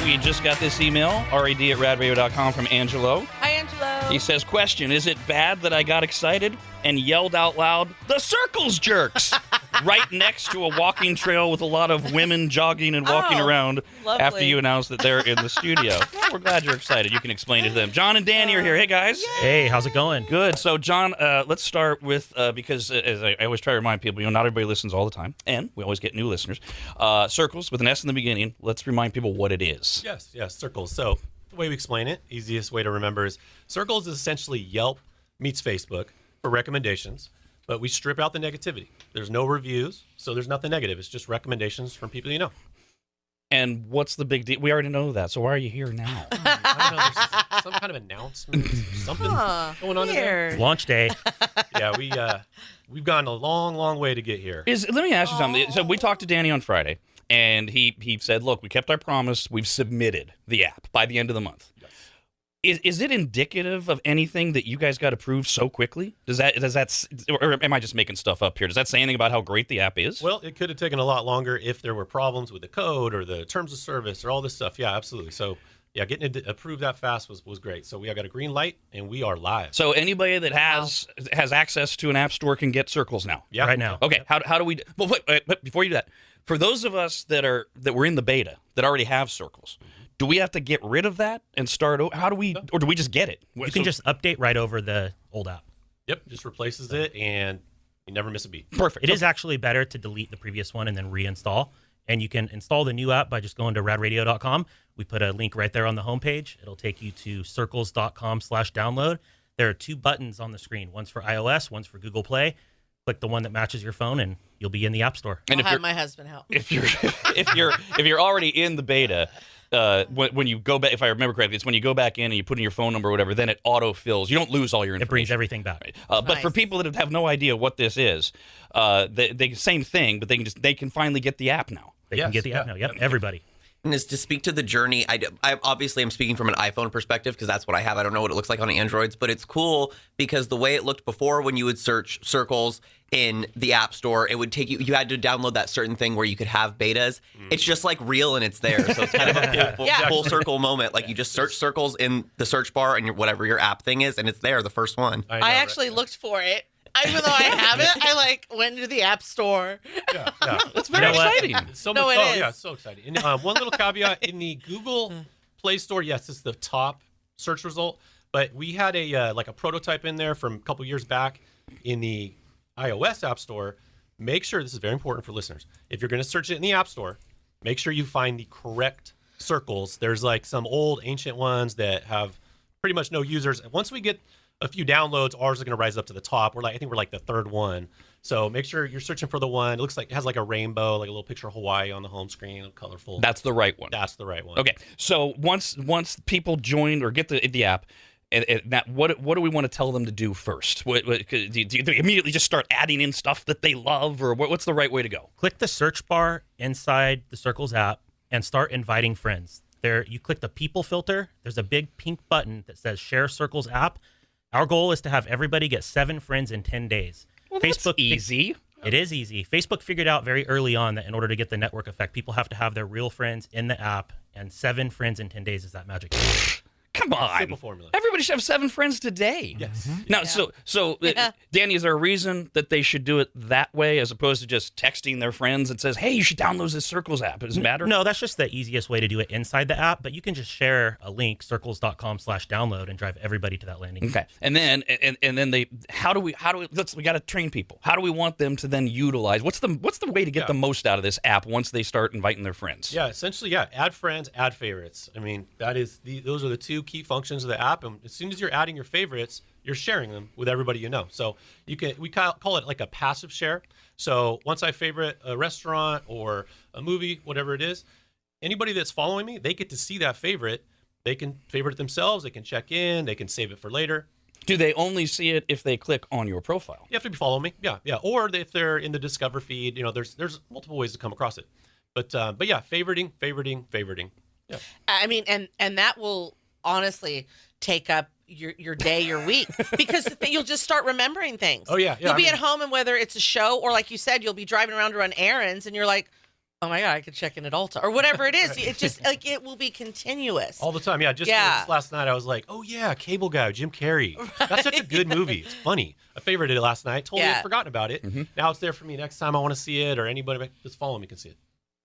We just got this email, rad@radradio.com, from Angelo. Hi, Angelo. He says, question, is it bad that I got excited and yelled out loud, "The Circles jerks!" right next to a walking trail with a lot of women jogging and walking around lovely. after you announce that they're in the studio? Well, we're glad you're excited. You can explain it to them. John and Danny are here. Hey, guys. Hey, how's it going? Good. So, John, let's start with, because as I always try to remind people, not everybody listens all the time, and we always get new listeners. Circles, with an S in the beginning, let's remind people what it is. Yes, Circles. So the way we explain it, easiest way to remember is Circles is essentially Yelp meets Facebook for recommendations, but we strip out the negativity. There's no reviews, so there's nothing negative. It's just recommendations from people you know. And what's the big deal? We already know that, so why are you here now? I don't know, there's some kind of announcement, something going on in there. It's launch day. Yeah, we've gone a long, long way to get here. Let me ask you something. So we talked to Danny on Friday, and he said, look, we kept our promise. We've submitted the app by the end of the month. Yes. Is it indicative of anything that you guys got approved so quickly? Does that, or am I just making stuff up here? Does that say anything about how great the app is? Well, it could have taken a lot longer if there were problems with the code or the terms of service or all this stuff. Yeah, absolutely. So, yeah, getting it approved that fast was great. So we got a green light, and we are live. So anybody that has access to an app store can get Circles now? Yeah. Right now. Okay, how do we... Well, wait, before you do that, for those of us that were in the beta, that already have Circles, do we have to get rid of that and start over? How do we... Or do we just get it? You can just update right over the old app. Yep, just replaces it, and you never miss a beat. Perfect. It is actually better to delete the previous one and then reinstall. And you can install the new app by just going to radradio.com. We put a link right there on the homepage. It'll take you to circles.com/download. There are 2 buttons on the screen. One's for iOS, one's for Google Play. Click the one that matches your phone, and you'll be in the App Store. And I'll have my husband help. If you're already in the beta, when you go back, if I remember correctly, it's when you go back in and you put in your phone number or whatever, then it auto fills. You don't lose all your information. It brings everything back. Right. But for people that have no idea what this is, they same thing, but they can finally get the app now. They can get the app now. Yep, everybody. And is to speak to the journey. I obviously am speaking from an iPhone perspective because that's what I have. I don't know what it looks like on Androids, but it's cool because the way it looked before when you would search Circles in the App Store, it would take you had to download that certain thing where you could have betas. It's just like real and it's there. So it's kind of a cool full circle moment. Like you just search Circles in the search bar and whatever your app thing is, and it's there, the first one. I actually looked for it. Even though I have it, I went to the App Store. Yeah. That's very exciting. It's so No, much, it is. Yeah, it's so exciting. And one little caveat, in the Google Play Store, yes, it's the top search result, but we had a prototype in there from a couple years back in the iOS App Store. Make sure, this is very important for listeners, if you're going to search it in the App Store, make sure you find the correct Circles. There's like some old ancient ones that have pretty much no users. Once we get a few downloads, ours are going to rise up to the top. I think we're like the 3rd one. So make sure you're searching for the one. It looks like it has like a rainbow, like a little picture of Hawaii on the home screen, colorful. That's the right one. That's the right one. Okay. So once people join or get the app, and what do we want to tell them to do first? Do you immediately just start adding in stuff that they love, or what's the right way to go? Click the search bar inside the Circles app and start inviting friends. There, you click the people filter. There's a big pink button that says Share Circles app. Our goal is to have everybody get 7 friends in 10 days. Well, that's easy. It is easy. Facebook figured out very early on that in order to get the network effect, people have to have their real friends in the app, and 7 friends in 10 days is that magic. Come on. Simple formula. Everybody should have 7 friends today. Yes. Now, so Danny, is there a reason that they should do it that way as opposed to just texting their friends that says, hey, you should download this Circles app? Does it matter? No, that's just the easiest way to do it inside the app, but you can just share a link, circles.com/download, and drive everybody to that landing page. Okay. And then we got to train people. How do we want them to then utilize? What's the way to get the most out of this app once they start inviting their friends? Yeah, essentially, add friends, add favorites. I mean, those are the 2 key functions of the app, and as soon as you're adding your favorites, you're sharing them with everybody you know. So we call it like a passive share. So once I favorite a restaurant or a movie, whatever it is, anybody that's following me, they get to see that favorite. They can favorite it themselves. They can check in. They can save it for later. Do they only see it if they click on your profile? You have to be following me. Yeah. Or if they're in the Discover feed, there's multiple ways to come across it. But yeah, favoriting. Yeah. I mean, and that will honestly take up your day, your week, because you'll just start remembering things. Oh, yeah. You'll be at home, and whether it's a show or, like you said, you'll be driving around to run errands, and you're like, Oh my God, I could check in at Ulta or whatever it is. It's just like it will be continuous. All the time. Yeah. Just last night, I was like, oh, yeah, Cable Guy, Jim Carrey. Right. That's such a good movie. It's funny. I favorited it last night. Totally had forgotten about it. Now it's there for me next time I want to see it, or anybody that's following me can see it.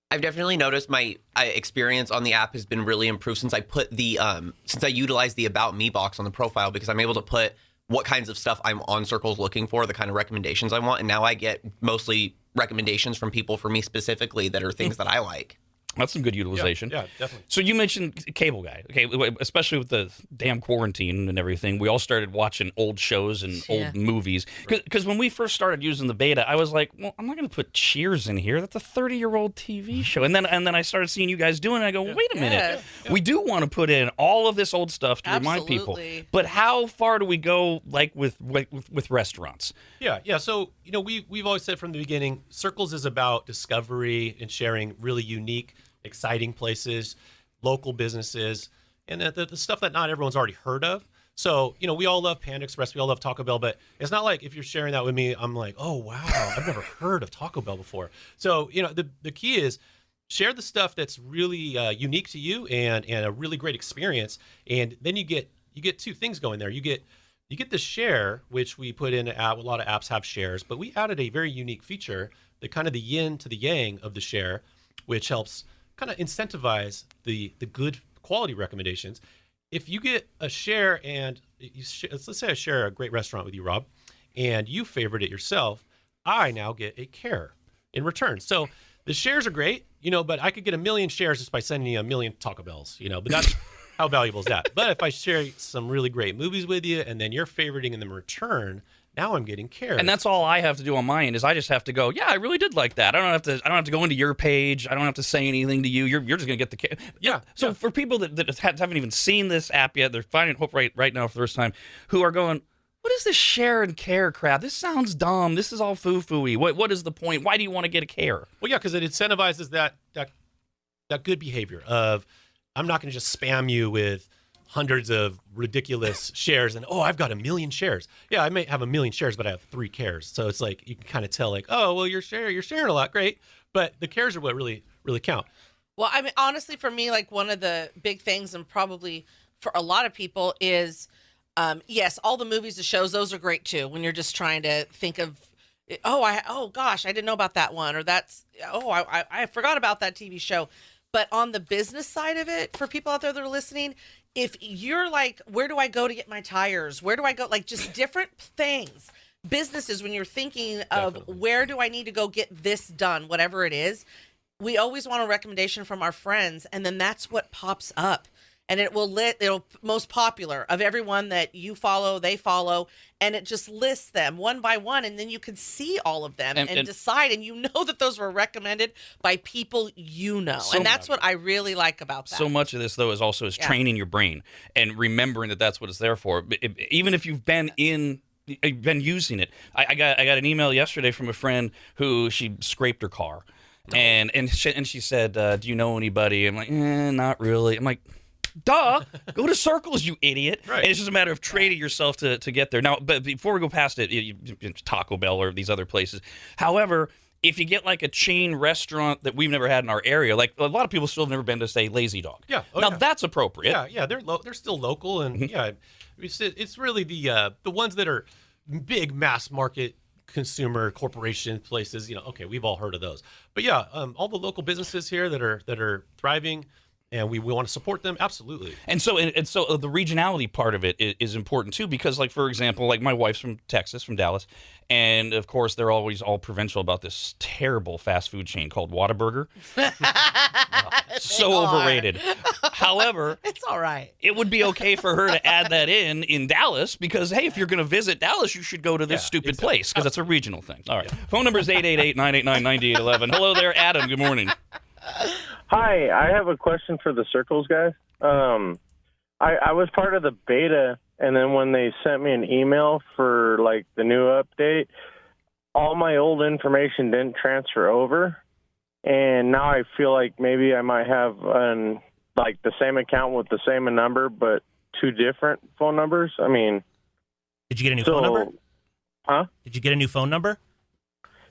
I've definitely noticed my experience on the app has been really improved since I put the since I utilized the About Me box on the profile, because I'm able to put what kinds of stuff I'm on Circles looking for, the kind of recommendations I want, and now I get mostly recommendations from people for me specifically that are things that I like. That's some good utilization. Yeah, definitely. So you mentioned Cable Guy, okay? Especially with the damn quarantine and everything, we all started watching old shows and old movies. Because when we first started using the beta, I was like, well, I'm not going to put Cheers in here. That's a 30-year-old TV show. And then I started seeing you guys doing it. I go, wait a minute, we do want to put in all of this old stuff to remind people. But how far do we go, like with restaurants? Yeah. So we've always said from the beginning, Circles is about discovery and sharing really unique, exciting places, local businesses, and the stuff that not everyone's already heard of. So, we all love Panda Express, we all love Taco Bell, but it's not like if you're sharing that with me, I'm like, oh, wow, I've never heard of Taco Bell before. So, the key is share the stuff that's really unique to you and a really great experience. And then you get two things going there. You get the share, which we put in an app. A lot of apps have shares, but we added a very unique feature, the kind of the yin to the yang of the share, which helps kind of incentivize the good quality recommendations. If you get a share and let's say I share a great restaurant with you, Rob, and you favorite it yourself, I now get a care in return. So the shares are great, but I could get 1 million shares just by sending you 1 million Taco Bells, but that's how valuable is that? But if I share some really great movies with you and then you're favoriting them in return, now I'm getting care. And that's all I have to do on my end is I just have to go, yeah, I really did like that. I don't have to go into your page. I don't have to say anything to you. You're just going to get the care. Yeah. So for people that haven't even seen this app yet, they're finding hope right now for the first time, who are going, what is this share and care crap? This sounds dumb. This is all foo-foo-y. What is the point? Why do you want to get a care? Well, yeah, because it incentivizes that good behavior of, I'm not going to just spam you with hundreds of ridiculous shares and, I've got 1 million shares. Yeah, I may have 1 million shares, but I have 3 cares. So it's like you can kind of tell, like, oh, well, you're sharing a lot, great. But the cares are what really, really count. Well, I mean, honestly, for me, like one of the big things, and probably for a lot of people, is yes, all the movies, the shows, those are great too. When you're just trying to think of, oh gosh, I didn't know about that one, or I forgot about that TV show. But on the business side of it, for people out there that are listening, if you're like, where do I go to get my tires? Where do I go? Like just different things. Businesses, when you're thinking of where do I need to go get this done, whatever it is, we always want a recommendation from our friends. And then that's what pops up. And it'll most popular of everyone that you follow, they follow, and it just lists them one by one, and then you can see all of them and decide, and you know that those were recommended by people and that's what I really like about that. So much of this, though, is training your brain and remembering that that's what it's there for. Even if you've been using it. I got an email yesterday from a friend who she scraped her car, and she said, "Do you know anybody?" I'm like, "Not really." I'm like, duh, go to Circles, you idiot. Right. And it's just a matter of training yourself to get there. Now, but before we go past it, Taco Bell or these other places. However, if you get like a chain restaurant that we've never had in our area, like a lot of people still have never been to, say, Lazy Dog. Yeah. That's appropriate. Yeah, they're still local, and it's really the ones that are big mass market consumer corporation places. We've all heard of those. But yeah, all the local businesses here that are thriving. And we want to support them, absolutely. And so the regionality part of it is important too, because like, for example, like my wife's from Texas, from Dallas, and of course they're always all provincial about this terrible fast food chain called Whataburger. So overrated. However, it's all right. It would be okay for her to add that in Dallas because, hey, if you're going to visit Dallas, you should go to this stupid place because it's a regional thing. All right. Yeah. Phone number is 888-989-9811. Hello there, Adam. Good morning. Hi, I have a question for the Circles guys. I was part of the beta, and then when they sent me an email for like the new update, all my old information didn't transfer over, and now I feel like maybe I might have the same account with the same number, but 2 different phone numbers. I mean, did you get a new phone number? Huh? Did you get a new phone number?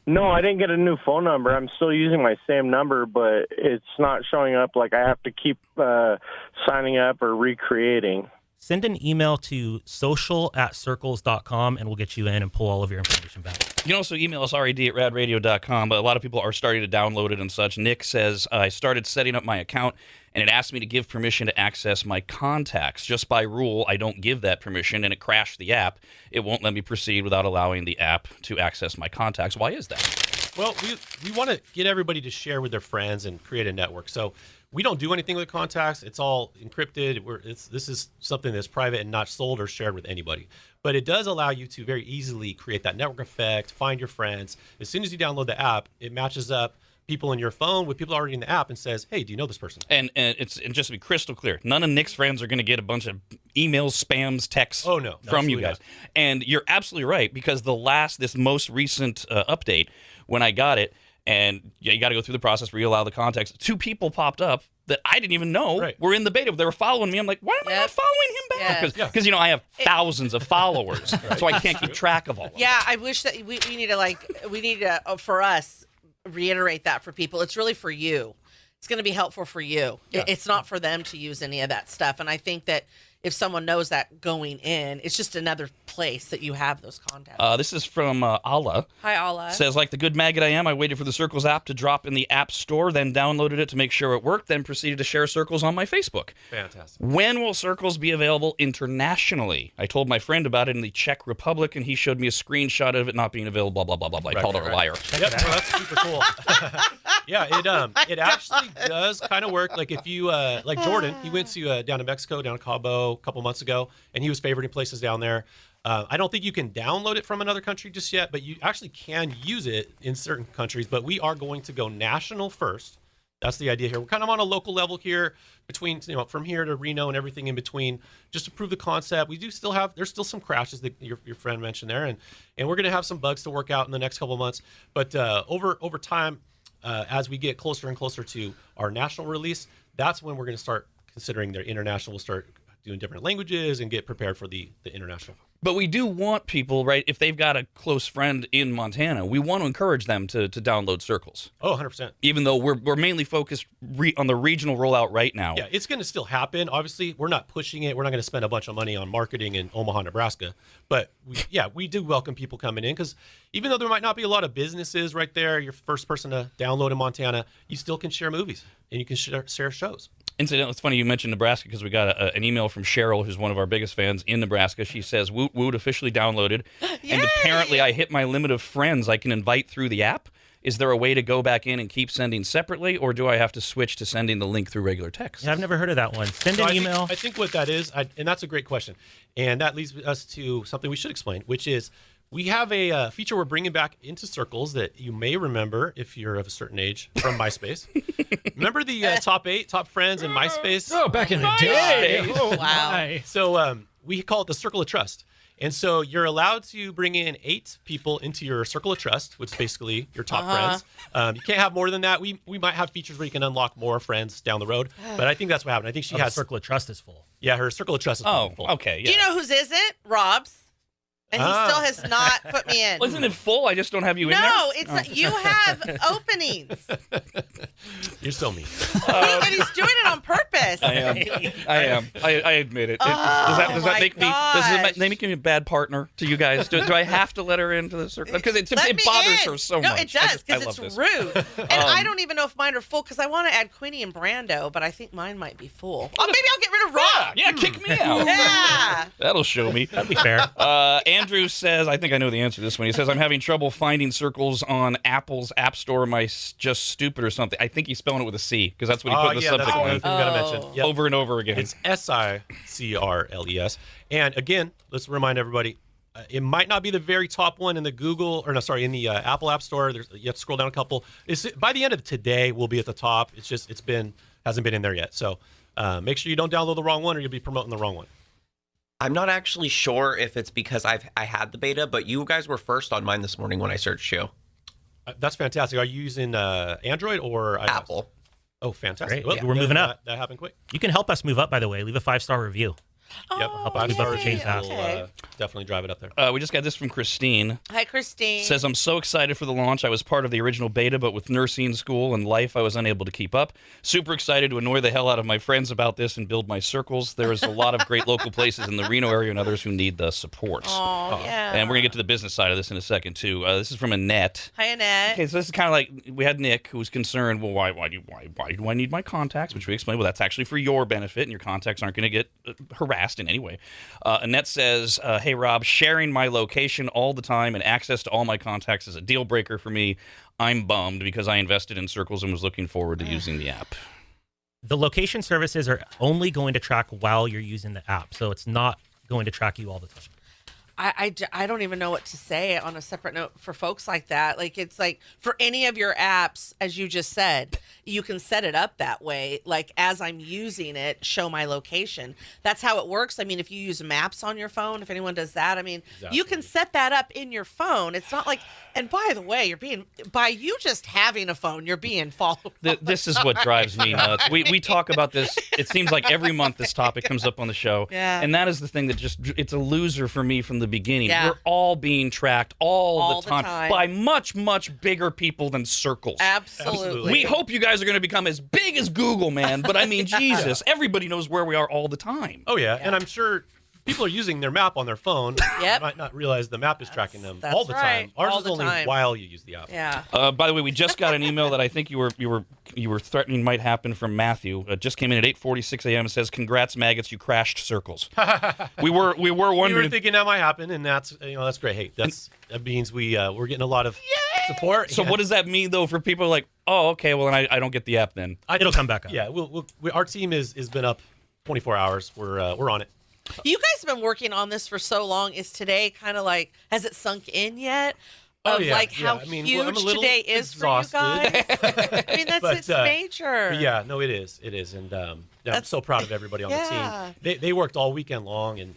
No, I didn't get a new phone number. I'm still using my same number, but it's not showing up. Like, I have to keep signing up or recreating. Send an email to social@circles.com and we'll get you in and pull all of your information back. You can also email us, rad@radradio.com, but a lot of people are starting to download it and such. Nick says, I started setting up my account, and it asked me to give permission to access my contacts. Just by rule, I don't give that permission, and it crashed the app. It won't let me proceed without allowing the app to access my contacts. Why is that? Well, we want to get everybody to share with their friends and create a network. So we don't do anything with contacts. It's all encrypted. This is something that's private and not sold or shared with anybody. But it does allow you to very easily create that network effect, find your friends. As soon as you download the app, it matches up people in your phone with people already in the app and says, hey, do you know this person? And just to be crystal clear, none of Nick's friends are going to get a bunch of emails, spams, texts from you absolutely guys. not. And you're absolutely right, because this most recent update, when I got it, and you got to go through the process, re-allow the context, 2 people popped up that I didn't even know were in the beta. They were following me. I'm like, why am I not following him back? Because I have thousands of followers, so I can't keep track of all of them. Yeah, I wish that we need to for us, reiterate that for people. It's really for you. It's going to be helpful for you. Yeah. It's not for them to use any of that stuff. And I think that if someone knows that going in, it's just another place that you have those contacts. This is from Allah. Hi, Allah. Says, like the good maggot I am, I waited for the Circles app to drop in the App Store, then downloaded it to make sure it worked, then proceeded to share Circles on my Facebook. Fantastic. When will Circles be available internationally? I told my friend about it in the Czech Republic, and he showed me a screenshot of it not being available, blah, blah, blah, blah, blah. I called her a liar. Yep, well, that's super cool. Yeah, it actually does kind of work. Like if you, like Jordan, he went to down to Mexico, down to Cabo a couple months ago, and he was favoriting places down there. I don't think you can download it from another country just yet, but you actually can use it in certain countries. But we are going to go national first. That's the idea here. We're kind of on a local level here, between from here to Reno and everything in between, just to prove the concept. We do still have there's still some crashes that your friend mentioned there, and we're going to have some bugs to work out in the next couple of months. But over time, as we get closer and closer to our national release, that's when we're going to start considering their international. We'll start doing different languages and get prepared for the international. But we do want people, right, if they've got a close friend in Montana, we want to encourage them to download Circles. Oh, 100%. Even though we're mainly focused on the regional rollout right now. Yeah, it's going to still happen. Obviously, we're not pushing it. We're not going to spend a bunch of money on marketing in Omaha, Nebraska. But, we do welcome people coming in, because even though there might not be a lot of businesses right there, you're the first person to download in Montana, you still can share movies and you can share shows. Incidentally, it's funny you mentioned Nebraska, because we got an email from Cheryl, who's one of our biggest fans in Nebraska. She says, Woot Woot officially downloaded. Yay! And apparently I hit my limit of friends I can invite through the app. Is there a way to go back in and keep sending separately, or do I have to switch to sending the link through regular text? Yeah, I've never heard of that one. Send an email. I think what that is, and that's a great question, and that leads us to something we should explain, which is we have a feature we're bringing back into Circles that you may remember if you're of a certain age from MySpace. Remember the top friends in MySpace? Oh, back in the day. Oh, Wow. my. So we call it the Circle of Trust. And so you're allowed to bring in 8 people into your Circle of Trust, which is basically your top friends. You can't have more than that. We might have features where you can unlock more friends down the road, but I think that's what happened. I think she The has. Circle of Trust is full. Yeah, her Circle of Trust is full. Okay. Yeah. Do you know whose isn't? Rob's. And he still has not put me in. Well, isn't it full? I just don't have you in there? No, it's not. You have openings. You're so mean. And he's doing it on purpose. I am. I admit it. Does that my make gosh. me a bad partner to you guys? Do I have to let her into the circle? Because it Let me bothers in. her so no, much. it does, I because love it's this. rude. And I don't even know if mine are full, because I want to add Queenie and Brando, but I think mine might be full. Oh, maybe I'll get rid of Rob. Yeah, kick me out. Yeah. That'll show me. That'd be fair. Andrew says, I think I know the answer to this one. He says, I'm having trouble finding Circles on Apple's App Store. Am I just stupid or something? I think he's spelling it with a C, because that's what he put in the That's subject another line. thing we gotta mention. Yep. Over and over again. It's SICRLES. And again, let's remind everybody, it might not be the very top one in the in the Apple App Store. You have to scroll down a couple. By the end of today, we'll be at the top. Hasn't been in there yet. So make sure you don't download the wrong one, or you'll be promoting the wrong one. I'm not actually sure if it's because I had the beta, but you guys were first on mine this morning when I searched you. That's fantastic. Are you using Android or iOS? Apple. Oh, fantastic. Great. Yeah, we're moving up. That happened quick. You can help us move up, by the way. Leave a 5-star review. Yep. Oh, Five we'd love to stars. change that. We'll definitely drive it up there. We just got this from Christine. Hi, Christine. Says, I'm so excited for the launch. I was part of the original beta, but with nursing school and life, I was unable to keep up. Super excited to annoy the hell out of my friends about this and build my circles. There is a lot of great local places in the Reno area and others who need the support. Oh, yeah. And we're going to get to the business side of this in a second, too. This is from Annette. Hi, Annette. Okay, so this is kind of like we had Nick, who was concerned. Well, why do I need my contacts? Which we explained. Well, that's actually for your benefit, and your contacts aren't going to get harassed in any way. Annette says, "Hey Rob, sharing my location all the time and access to all my contacts is a deal breaker for me. I'm bummed because I invested in Circles and was looking forward to using the app." The location services are only going to track while you're using the app, so it's not going to track you all the time. I don't even know what to say on a separate note for folks like that. Like, it's like for any of your apps, as you just said, you can set it up that way. Like, as I'm using it, show my location. That's how it works. I mean, if you use maps on your phone, if anyone does that, I mean, you can set that up in your phone. It's not like, and by the way, by you just having a phone, you're being followed. This is what drives me nuts. We talk about this. It seems like every month this topic comes up on the show. Yeah. And that is the thing that it's a loser for me from the beginning. Yeah. We're all being tracked all the time by much, much bigger people than Circles. Absolutely. We hope you guys are going to become as big as Google, man. But I mean, Jesus, everybody knows where we are all the time. Oh yeah, and I'm sure people are using their map on their phone. Yep. They might not realize the map is tracking them That's all the right. time. Ours All is the only time. while you use the app. Yeah. By the way, we just got an email that I think you were threatening might happen from Matthew. It just came in at 8:46 a.m. It says, "Congrats, maggots! You crashed Circles." we were We wondering. were thinking that might happen, and that's great. Hey, that means we're getting a lot of support. So what does that mean though for people like, oh, okay, well then I don't get the app then? It'll come back up. Yeah, our team has been up 24 hours. We're on it. You guys have been working on this for so long. Is today kind of like, has it sunk in yet? Oh, Of yeah, like how yeah. I mean, huge I'm a little today is for you exhausted. guys. I mean, that's But, it's major. But yeah, no, it is, and I'm so proud of everybody on Yeah. the team. They worked all weekend long, and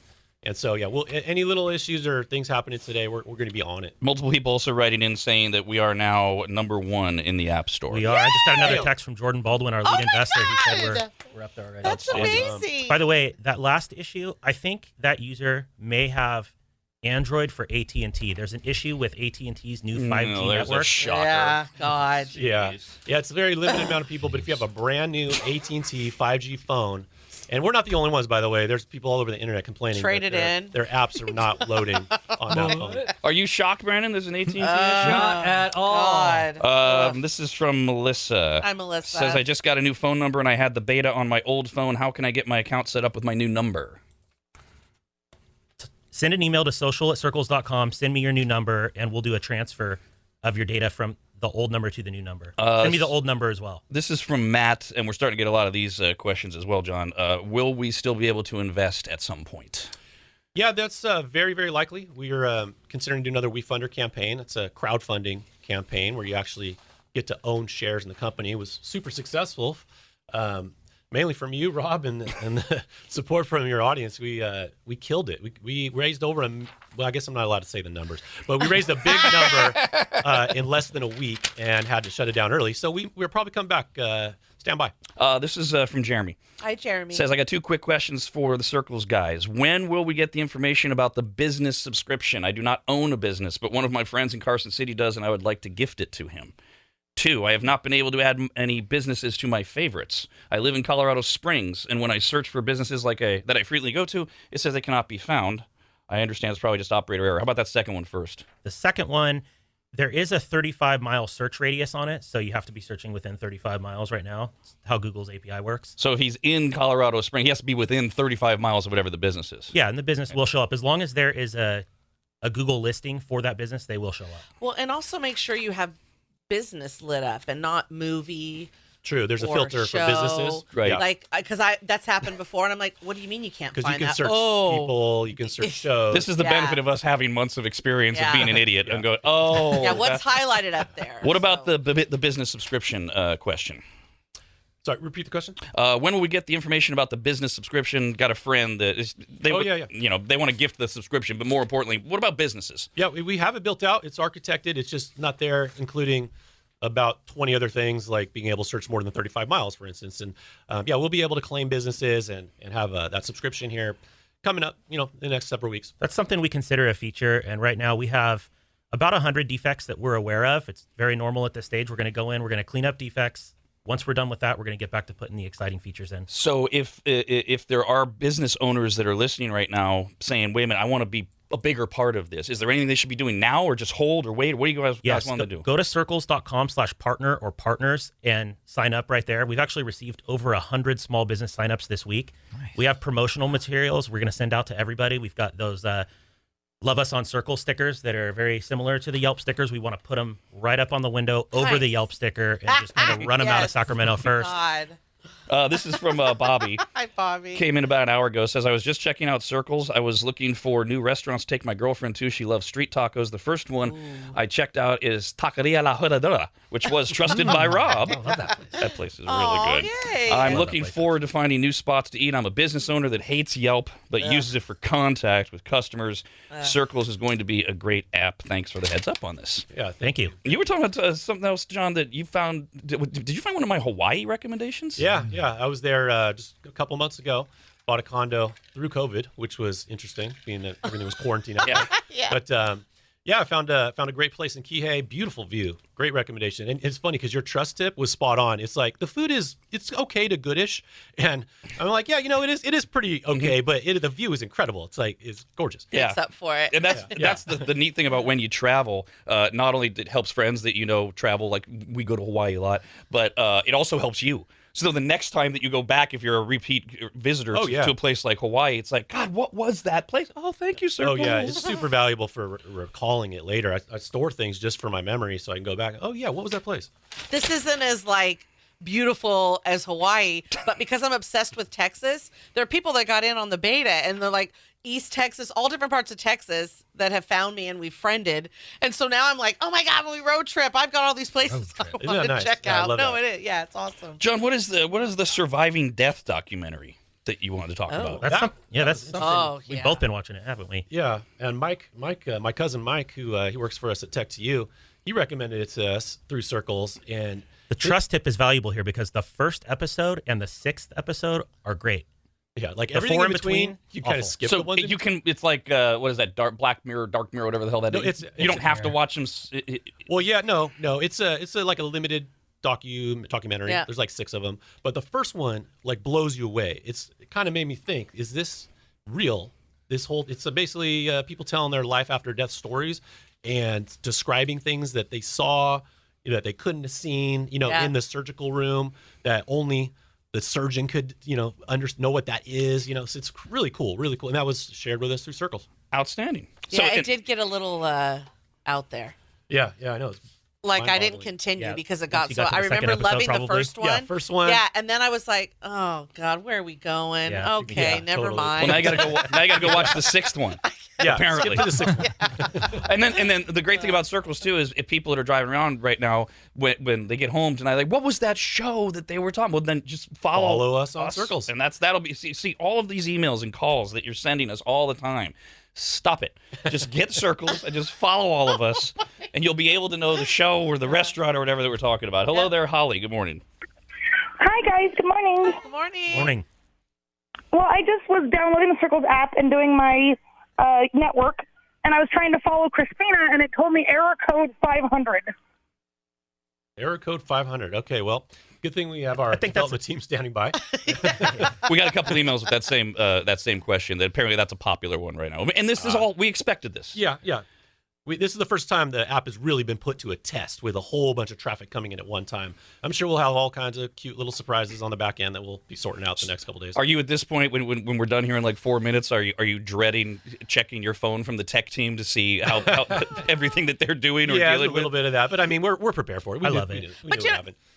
so yeah, any little issues or things happening today, we're going to be on it. Multiple people also writing in saying that we are now #1 in the App Store. We are. I just got another text from Jordan Baldwin, our lead investor. He said God! we're up there already. That's amazing. By the way, that last issue, I think that user may have Android for AT&T. There's an issue with AT&T's new 5G there's a network. shocker. Yeah, God. Yeah, it's a very limited amount of people. But if you have a brand new AT&T 5G phone, and we're not the only ones, by the way. There's people all over the internet complaining Trade that it in. their apps are not loading on that phone. Are you shocked, Brandon? There's an AT&T issue? Not at all. God. This is from Melissa. Hi, Melissa. Says, I just got a new phone number and I had the beta on my old phone. How can I get my account set up with my new number? Send an email to social@circles.com. Send me your new number, and we'll do a transfer of your data from the old number to the new number. Send me the old number as well. This is from Matt, and we're starting to get a lot of these questions as well, John. Will we still be able to invest at some point? Yeah, that's very, very likely. We are considering doing another WeFunder campaign. It's a crowdfunding campaign where you actually get to own shares in the company. It was super successful, mainly from you, Rob, and the support from your audience. We killed it. We raised over well, I guess I'm not allowed to say the numbers, but we raised a big number in less than a week and had to shut it down early. So we're probably coming back. Stand by. This is from Jeremy. Hi, Jeremy. Says, I got 2 quick questions for the Circles guys. When will we get the information about the business subscription? I do not own a business, but one of my friends in Carson City does, and I would like to gift it to him. 2, I have not been able to add any businesses to my favorites. I live in Colorado Springs, and when I search for businesses that I frequently go to, it says they cannot be found. I understand it's probably just operator error. How about that second one first? The second one, there is a 35-mile search radius on it, so you have to be searching within 35 miles right now. It's how Google's API works. So if he's in Colorado Springs, he has to be within 35 miles of whatever the business is. Yeah, and the business will show up. As long as there is a Google listing for that business, they will show up. Well, and also make sure you have business lit up and not movie. True. There's a or filter show. for businesses. Right. Yeah. Like, because that's happened before, and I'm like, what do you mean you can't Because find you can that? search people, you can search shows. This is the Yeah. benefit of us having months of experience of Yeah. being an idiot and going, oh. Yeah, what's highlighted up there? What about So- the business subscription question? Sorry, repeat the question. When will we get the information about the business subscription? Got a friend that is, they want to gift the subscription, but more importantly, what about businesses? Yeah, we have it built out. It's architected. It's just not there, including about 20 other things like being able to search more than 35 miles, for instance. And we'll be able to claim businesses and have that subscription here. coming up, in the next several weeks. That's something we consider a feature. And right now we have about 100 defects that we're aware of. It's very normal at this stage. We're going to go in, we're going to clean up defects. Once we're done with that, we're going to get back to putting the exciting features in. So if there are business owners that are listening right now saying, wait a minute, I want to be a bigger part of this, is there anything they should be doing now or just hold or wait? What do you guys want to do? Go to circles.com/partner or partners and sign up right there. We've actually received over 100 small business signups this week. Nice. We have promotional materials we're going to send out to everybody. We've got those Love Us on Circle stickers that are very similar to the Yelp stickers. We want to put them right up on the window over the Yelp sticker and just kind of run them out of Sacramento first. God. This is from Bobby. Hi, Bobby. Came in about an hour ago. Says, I was just checking out Circles. I was looking for new restaurants to take my girlfriend to. She loves street tacos. The first one I checked out is Taqueria La Herradura, which was trusted by Rob. I love that place. That place is really good. Yay. I'm looking forward to finding new spots to eat. I'm a business owner that hates Yelp but uses it for contact with customers. Circles is going to be a great app. Thanks for the heads up on this. Yeah, Thank you. You were talking about something else, John, that you found. Did you find one of my Hawaii recommendations? Yeah. I was there just a couple months ago. Bought a condo through COVID, which was interesting, being that everything was quarantined out there. Yeah. But I found a great place in Kihei. Beautiful view. Great recommendation. And it's funny because your trust tip was spot on. It's like the food it's okay to goodish, and I'm like, it is pretty okay, but the view is incredible. It's gorgeous. Yeah. Makes up for it. And that's the neat thing about when you travel. Not only it helps friends that travel, like we go to Hawaii a lot, but it also helps you. So the next time that you go back, if you're a repeat visitor to a place like Hawaii, it's like, God, what was that place? Oh, thank you, sir. Oh, yeah. It's super valuable for recalling it later. I store things just for my memory so I can go back. Oh, yeah, what was that place? This isn't as beautiful as Hawaii, but because I'm obsessed with Texas, there are people that got in on the beta and they're like East Texas, all different parts of Texas that have found me and we've friended. And so now I'm like, oh my God, when we road trip, I've got all these places I want to nice? check Yeah, I out. love that. It is. Yeah, it's awesome. John, what is the surviving death documentary that you wanted to talk about? That's something we've both been watching it, haven't we? Yeah, and Mike, my cousin Mike, who he works for us at Tech2U, he recommended it to us through Circles. And the trust tip is valuable here because the first episode and the 6th episode are great. Yeah, like The everything four in in between, between, you kind of awful. skip So the ones. you can. It's like what is that? Dark Mirror, whatever the hell that is. You don't have to watch them. Well, yeah, no, it's like a limited documentary. Yeah. There's like 6 of them, but the first one blows you away. It kind of made me think: is this real? It's basically people telling their life after death stories and describing things that they saw, that they couldn't have seen, in the surgical room that only the surgeon could, know what that is. So it's really cool, and that was shared with us through Circles. Outstanding. Yeah, it did get a little out there. Yeah, I know. I didn't continue because it got you so. got to I the second remember episode, loving the probably. first one. Yeah, first one. Yeah, and then I was like, oh God, where are we going? Yeah. Okay, Yeah, never totally. mind. Well, now you gotta go watch the 6th one. Yeah, apparently. skip to the 6th. And then the great thing about Circles too is if people that are driving around right now when they get home tonight, like, what was that show that they were talking? Well, then just follow us on Circles, and that'll be see all of these emails and calls that you're sending us all the time. Stop it. Just get Circles and just follow all of us, and you'll be able to know the show or the restaurant or whatever that we're talking about. Hello there, Holly. Good morning. Hi, guys. Good morning. Good morning. Morning. Well, I just was downloading the Circles app and doing my network, and I was trying to follow Christina, and it told me error code 500. Error code 500. Okay, well, good thing we have our development team standing by. We got a couple emails with that same question. That apparently that's a popular one right now. And this is all we expected. This. Yeah. This is the first time the app has really been put to a test with a whole bunch of traffic coming in at one time. I'm sure we'll have all kinds of cute little surprises on the back end that we'll be sorting out the next couple days. Are you at this point when we're done here in like 4 minutes? Are you dreading checking your phone from the tech team to see how everything that they're doing or dealing a little bit of that, but I mean we're prepared for it. I love it. But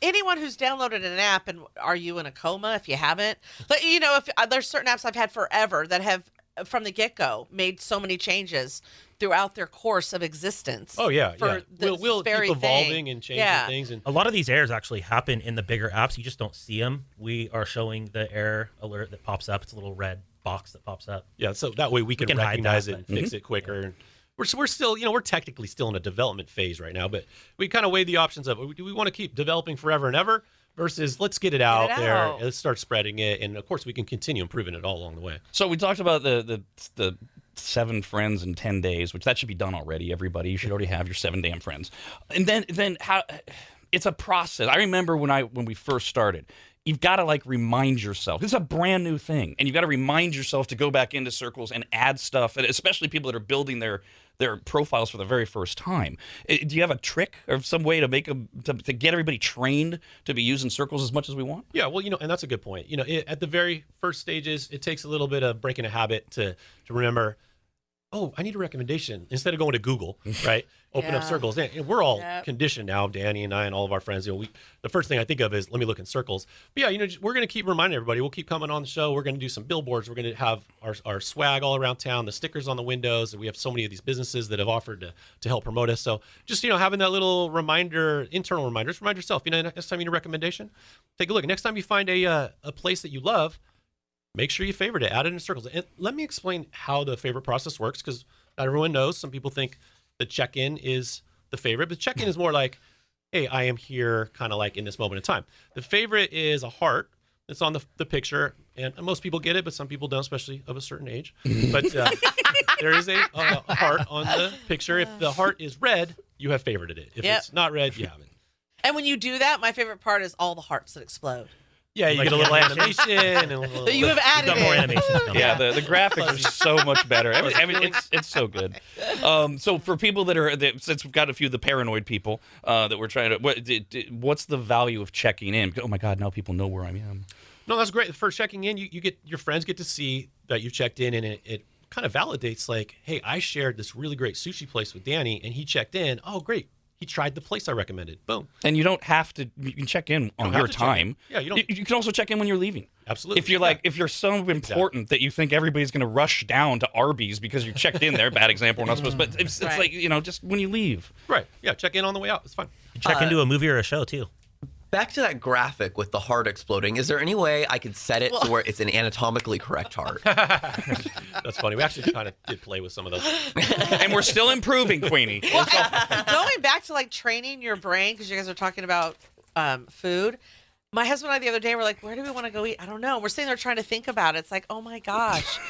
anyone who's downloaded an app, and are you in a coma if you haven't? But if there's certain apps I've had forever that have from the get-go made so many changes throughout their course of existence. Oh yeah, for we'll keep evolving and changing things. And a lot of these errors actually happen in the bigger apps. You just don't see them. We are showing the error alert that pops up. It's a little red box that pops up. Yeah, so that way we can recognize it and fix it quicker. We're still, we're technically still in a development phase right now, but we kind of weigh the options of, do we want to keep developing forever and ever versus let's get it out there. out. Let's start spreading it. And of course, we can continue improving it all along the way. So we talked about the 7 friends in 10 days, which that should be done already. Everybody, you should already have your 7 damn friends. And then how it's a process. I remember when we first started. You've got to like remind yourself. It's a brand new thing, and you've got to remind yourself to go back into Circles and add stuff, and especially people that are building their profiles for the very first time. Do you have a trick or some way to make them to get everybody trained to be using Circles as much as we want? Yeah, well, and that's a good point. At the very first stages, it takes a little bit of breaking a habit to remember, oh, I need a recommendation instead of going to Google, right? Open up Circles. And we're all conditioned now, Danny and I and all of our friends. The first thing I think of is, let me look in Circles. But yeah, we're going to keep reminding everybody. We'll keep coming on the show. We're going to do some billboards. We're going to have our swag all around town, the stickers on the windows. And we have so many of these businesses that have offered to help promote us. So just, having that little reminder, internal reminder, just remind yourself, next time you need a recommendation, take a look. Next time you find a place that you love, make sure you favorite it, add it in Circles. And let me explain how the favorite process works, because not everyone knows. Some people think the check-in is the favorite, but check-in is more like, hey, I am here kind of like in this moment in time. The favorite is a heart that's on the picture, and most people get it, but some people don't, especially of a certain age. But there is a heart on the picture. If the heart is red, you have favorited it. If it's not red, you haven't. And when you do that, my favorite part is all the hearts that explode. Yeah, you get a little animation. And a little, So you have added Got more it. animations coming. Yeah, the graphics are so much better. I mean, it's so good. So for people since we've got a few of the paranoid people that we're trying to, what's the value of checking in? Oh my God, now people know where I am. No, that's great. For checking in, you get your friends get to see that you've checked in, and it kind of validates like, hey, I shared this really great sushi place with Danny, and he checked in. Oh, great. He tried the place I recommended. Boom. And you don't have to. You can check in on your time. Yeah, you don't. You can also check in when you're leaving. Absolutely. If you're if you're so important that you think everybody's going to rush down to Arby's because you checked in there, bad example, we're not supposed. But it's like just when you leave. Right. Yeah. Check in on the way out. It's fine. You check into a movie or a show too. Back to that graphic with the heart exploding. Is there any way I could set it to where it's an anatomically correct heart? That's funny. We actually kind of did play with some of those. And we're still improving, Queenie. Well, going back to like training your brain, because you guys are talking about food. My husband and I the other day were like, where do we want to go eat? I don't know. We're sitting there trying to think about it. It's like, oh my gosh,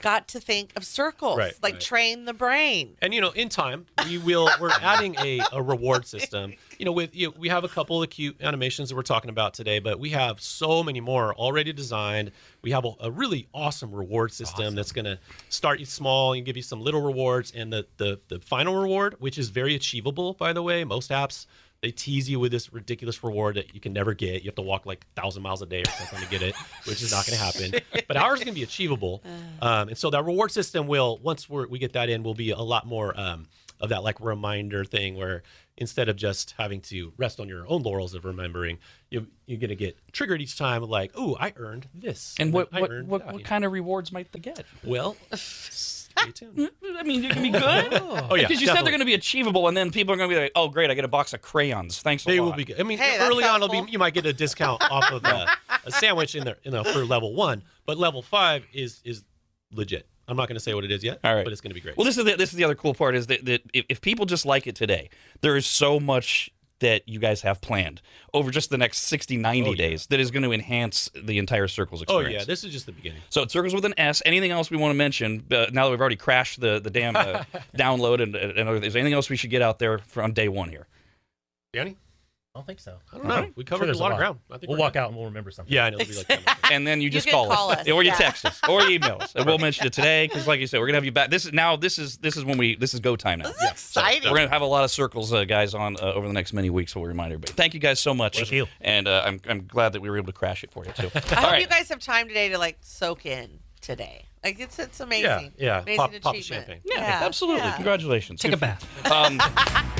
got to think of Circles. Right. Train the brain. And in time we're adding a reward system. We have a couple of cute animations that we're talking about today, but we have so many more already designed. We have a really awesome reward system that's going to start you small and give you some little rewards, and the final reward, which is very achievable, by the way. Most apps, they tease you with this ridiculous reward that you can never get. You have to walk like 1,000 miles a day or something to get it, which is not going to happen. But ours is going to be achievable. And so that reward system once we get that in, will be a lot more of that like reminder thing, where instead of just having to rest on your own laurels of remembering, you're going to get triggered each time like, ooh, I earned this. And what kind of rewards might they get? Well, stay tuned. I mean, it can be good. Oh, yeah. Because you said they're going to be achievable, and then people are going to be like, oh, great, I get a box of crayons. Thanks a lot. They will be good. I mean, Hey, that's early on, helpful. you might get a discount off of a sandwich in there, for level 1, but level 5 is legit. I'm not going to say what it is yet, All right. but it's going to be great. Well, this is the other cool part is that if people just like it today, there is so much that you guys have planned over just the next 60, 90 days that is going to enhance the entire Circles experience. Oh, yeah. This is just the beginning. So it's Circles with an S. Anything else we want to mention, now that we've already crashed the damn download and other things, anything else we should get out there on day one here? Danny? I don't think so. I don't know. We covered there's a lot of ground. I think We'll we're walk good. out and we'll remember something. Yeah, I know. It'll be like 10 minutes. And then you just can call call us, or you yeah. text us, or you email us, and we'll mention it today because, like you said, we're gonna have you back. This is go time now. This is exciting. We're gonna have a lot of Circles guys on over the next many weeks. So we'll remind everybody. Thank you guys so much. Thank you. And I'm glad that we were able to crash it for you too. I hope you guys have time today to like soak in today. Like it's amazing. Yeah. Amazing Pop the achievement. champagne. Yeah, absolutely. Yeah. Congratulations. Take a Good- bath.